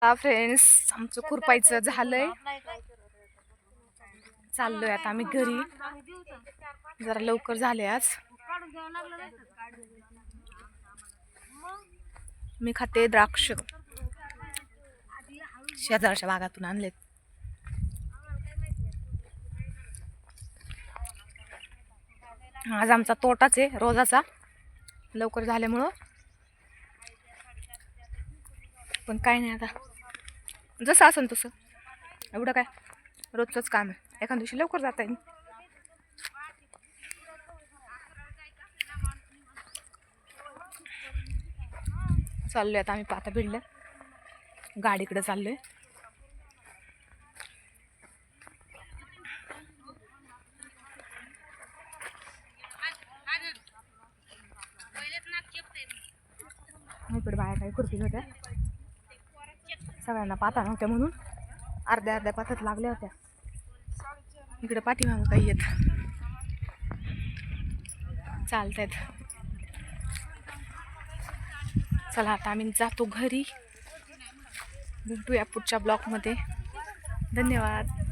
Friends, आमचं खुरपायचं झालंय. चाललोय आता आम्ही घरी. जरा लवकर झाले आज. मी खाते द्राक्ष, शेजारच्या बागातून आणलेत. आज आमचा तोटाच आहे रोजाचा, लवकर झाल्यामुळं. पण काय नाही, आता जसं असेल तसं. एवढं काय, रोजचंच काम आहे. एखाद्या दिवशी लवकर जाता येईल. चाललोय आता आम्ही पाता भिडल्या गाडीकडे चाललोय. इकडे बाया काही खुरपी होत्या, सगळ्यांना पाता नव्हत्या म्हणून अर्ध्या अर्ध्या पातात लागल्या होत्या. इकडे पाठीमागं काही येत चालतायत. चला आता आम्ही जातो घरी. भेटूया पुढच्या ब्लॉगमध्ये. धन्यवाद.